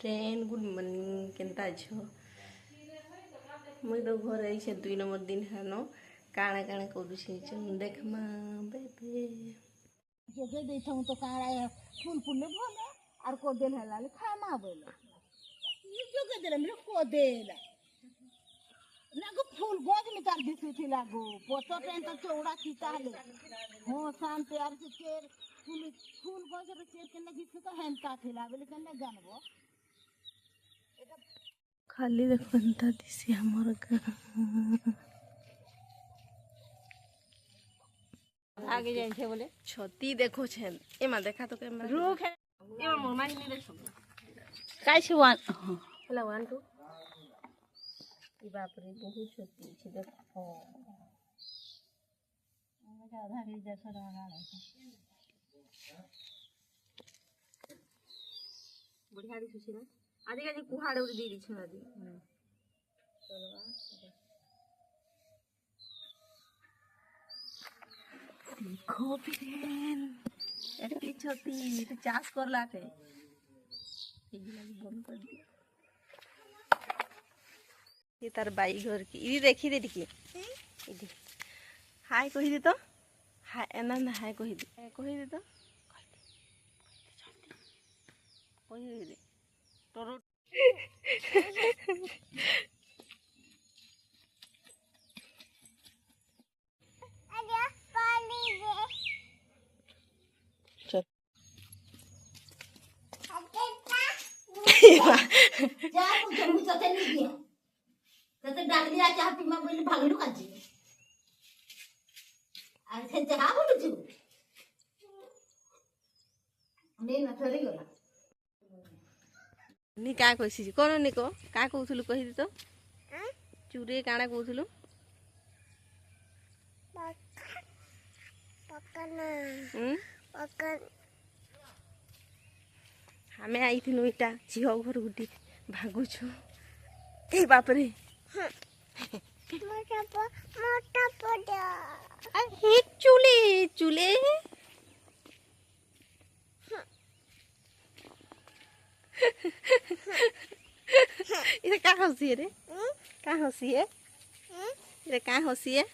Friend good morning केनता छो मुई तो घर आई छे 2 नंबर दिन हानो काना काना करू छे देख मां बेबे जे दे देथौ तो कारा फूल फूल भले और को देल हला ले खा मा बोले ई जो के देले मिलो को देला लागो फूल गोज में तार दिसु थी लागो पोतो टेन तो चौड़ा खीता ले हो शाम तैयार से केर फूल फूल गोज रे केर के लगी तो हेंता थी लागले कने जानबो खाली देखता दिसी हमर आगे जाई छे बोले छती देखो छे एमा देखा तो कैमरा रुक है एमा मोर मानी नहीं देखो काय छे वन हला 1 2 ई बाप रे बहुत छती छे देखो आधा भी जैसा रहना है बढ़िया दिसु छे ना आदि काजी कुहाड़ उड़ दी छे आदि चलो देखो फ्रेंड एटी छती तो चास करला के बंद कर दिया ये तार बाई घर की इदी देखी दे दिकी इदी हाय कहि दे तो हाय एना ना हाय कहि दे तो कहि दे तोरो आजा पानी दे चल जा कुछ मुझसे नहीं दिया तो डाल दिया चाह पीमा बोले भागलू काजी अरे चाह बोलू छु नहीं ना थोड़ी गला नी का कइसी कोन निको का कहउथलु कहि दे तो चूरे काना कहउथलु पकना पकन हमें आई थी इटा झियो घर गुटी भागु छु ए बाप रे मोटा पड़ा हे चूले चूले इधर क्या हंसी है रे क्या हंसी है इधर क्या हंसी है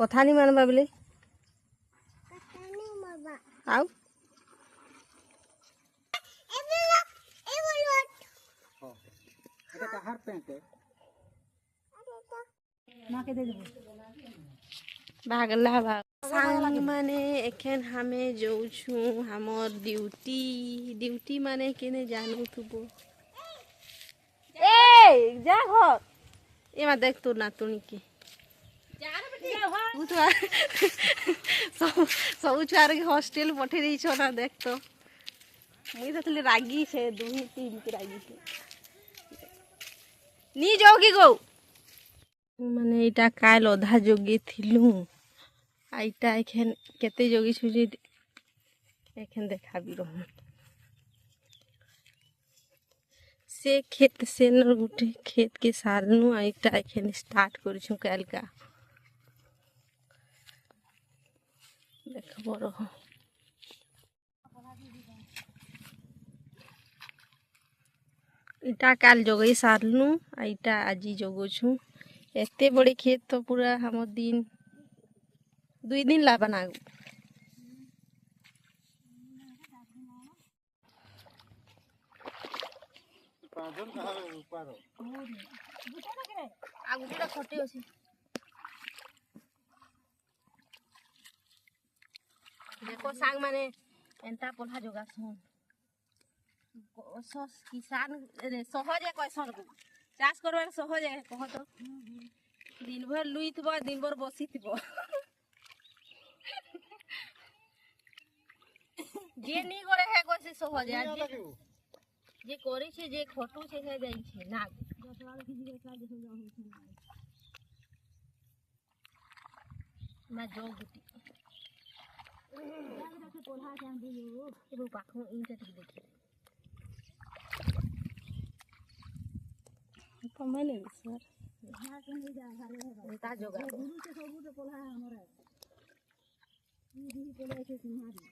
कथा नहीं मानबा बोले आउ भागला भाग सांग माने एखन हमें जाऊ छु हमर ड्यूटी माने केने जानू थुबो ए जा घर एमा देख तो नातुनी के सब छुआर के हॉस्टेल पठे दी छो ना देख तो मुई तो रागी छे 2-3 के रागी छे नी जोगी गो माने इटा काल अधा जोगी थिलु आइटा एखन केते जोगी छुजी एखन देखाबी रहू से खेत से न गुटे खेत के सारनु आइटा एखन स्टार्ट करू छु काल का देखबो रहो इटा काल जोगई सारनु आइटा आजी जोगो छु एते बड़े खेत तो पूरा हमर दिन 2 दिन ला बनागु पाजन कहा पारो आगुटा खटे अछि देखो सांग माने एंता पोला जोगा सुन किसान रे सहज है कैसन को चाष करवार सहज है कह तो दिन भर लुई थबो दिन भर बसी थबो जे नी करे है कोसी सहज है जे करी छे जे खटू छे हे जाई छे ना गठवाल की जे का देखो जा हो ना जो गुटी देखो पोला जान दियो एबो पाखो इंटा ठीक देखि कमाने सर ପଲ୍ହା ଜଗା ସବୁଠୁ ପଲ୍ହା ଆମର ପଳେଇ ସିଂହାରି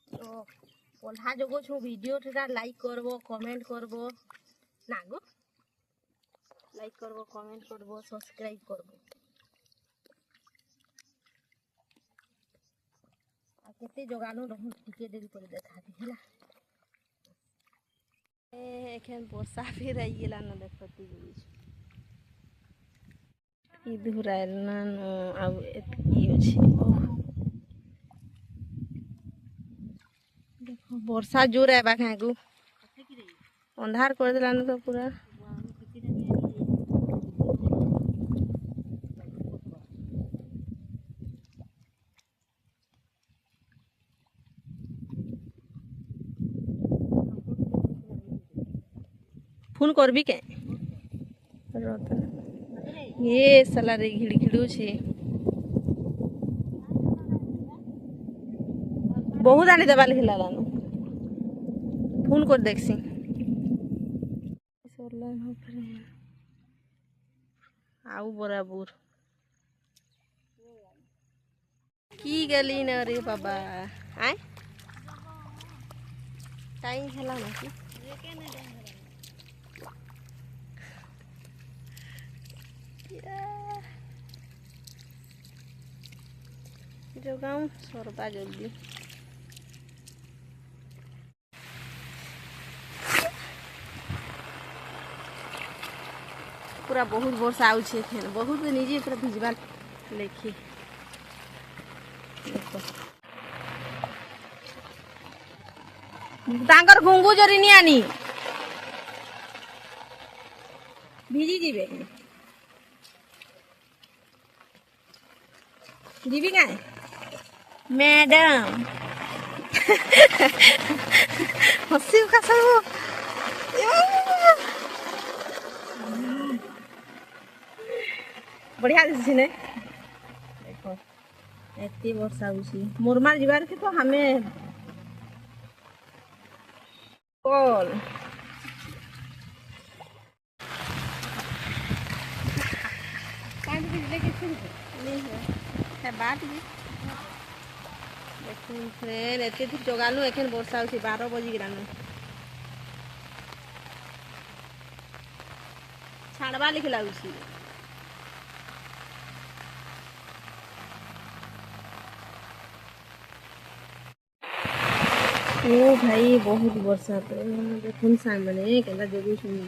ତ ପଲ୍ହା ଜଗଉଛୁ ଭିଡ଼ିଓଟା ଲାଇକ୍ କରବ କମେଣ୍ଟ କରବ ନା ଗो ଲାଇକ୍ କରବ କମେଣ୍ଟ କରବ ସବସ୍କ୍ରାଇବ୍ କରବ ଆଉ କେତେ ଜଗାନୁ ରହୁ ଟିକେ ଦେରି କରି ଦେଖାବି ହେଲା एखन वर्षा फिर आई गेला न देखती ई धुराइल न आउ एतकी अछि देखो वर्षा जोर है बाखा गु अंधार कर देला न तो पूरा फोन करबी के ये साला रे घिड़घिड़ू छे बहुत आने दबा लिखला लानु फोन कर देखसी आउ बराबर की गली न रे बाबा आय टाइम हला ना की जगाऊं सरबा जल्दी पूरा बहुत वर्षा आउछे फेन बहुत निजे पूरा भिजवा लेखी तांकर घुंगू जरी नि आनी भिजी जीवे जीवी का मैडम हसी का सब बढ़िया दिसी ने देखो एते वर्षा होसी मोरमार जीवार के तो हमें कॉल नहीं है बात भी देखो फ्रेंड एते थी जगालु एखन वर्षा होसी 12 बजी गिरानु छाड़वा लिखला होसी ओ भाई बहुत वर्षा तो देखुन सामने केला जगू सुनी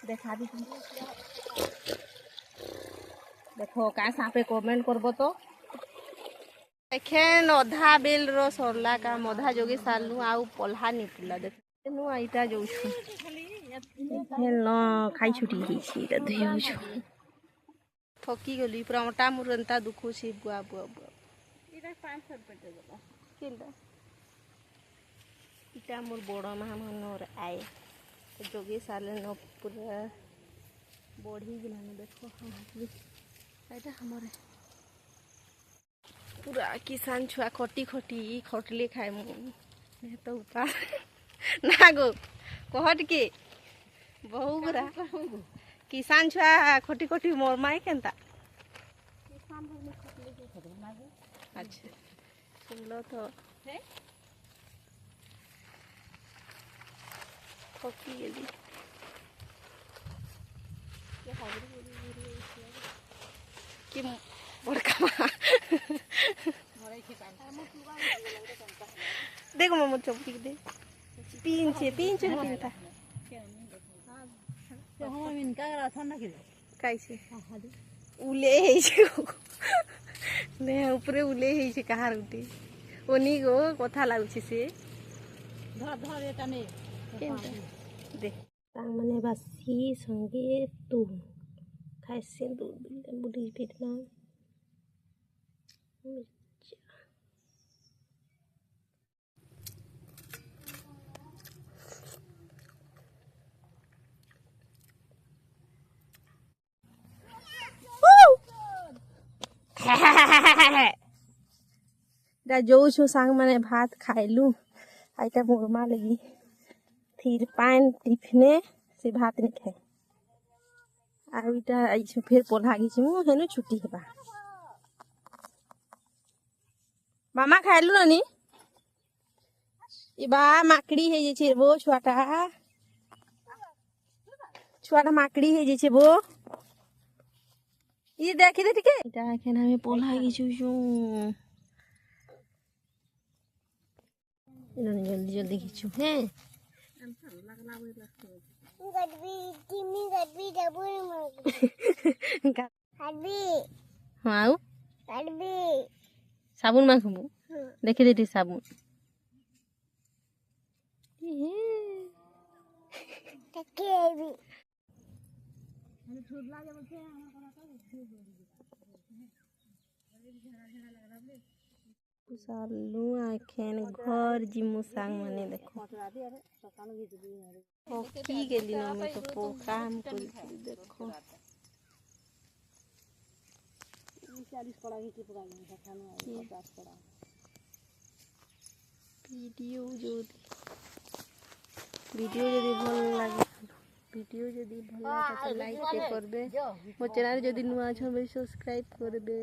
देखा दी देखो का सापे कमेंट करबो तो एखेन अधा बेल रो सरला का मधा जोगी सालनु आउ पल्हा निपुला देखनु आइटा जोछु एखेन न खाई छुटी हिछि त देउछु थकी गली पूरा मोटा मुरंता दुखु छी बुआ बुआ बुआ इरा 500 रुपया देला केला इटा मोर बड़ मा मनर आए जोगी साले न पूरा बढ़ी गिलानु देखो एटा हमरे पूरा किसान छुआ खटी खटी खटले खाए मुझे तो उपार ना गो कहट के बहु गुरा किसान छुआ खटी खटी मोर माए केनता अच्छा सुन लो तो थकी गेली कि बड़का देखो मम्मा चौकी दे पींचे पींचे पींता हम इनका राथन ना के कैसे उले है छे ने ऊपरे उले है छे कहार उठी ओनी गो कथा लागुछे से धर धर एटा ने केनता दे तांगने बासी संगे तू खाइसे दूध बुढ़ी पेटना ଯୋଉ ସାଙ୍ଗ ମାନେ ଭାତ ଖାଇଲୁ ଆଇଟା ମୋରମା ଲାଗି फिर पान टिफिने से भात नहीं खाए ଆଉ ଇଟା ଆଇଛୁ ଫେର ପଢା ଗିଛି ମୁଁ ହେନୁ ଛୁଟି ହେବା ମାମା ଖାଇଲୁ ନାନି ଇବା ମାକଡି ହେଇଯାଇଛି ବୋ ଛୁଆଟା ମାକଡି ହେଇଯାଇଛି ବୋ ये देखी दे ठीक है इटा एखन हमें पढ़ा गइछु जल्दी जल्दी खींचू हैं हाँ साबुन माखबू देखी दे साबुन सालू आखेन घर जिमु सांग माने देखो की गेली न मैं तो पो काम कर देखो 40 पड़ा की पड़ा खाना 50 पड़ा वीडियो जदी भल लागे वीडियो जदी भल लागे तो लाइक करबे मो चैनल जदी नुआ छ सब्सक्राइब करबे।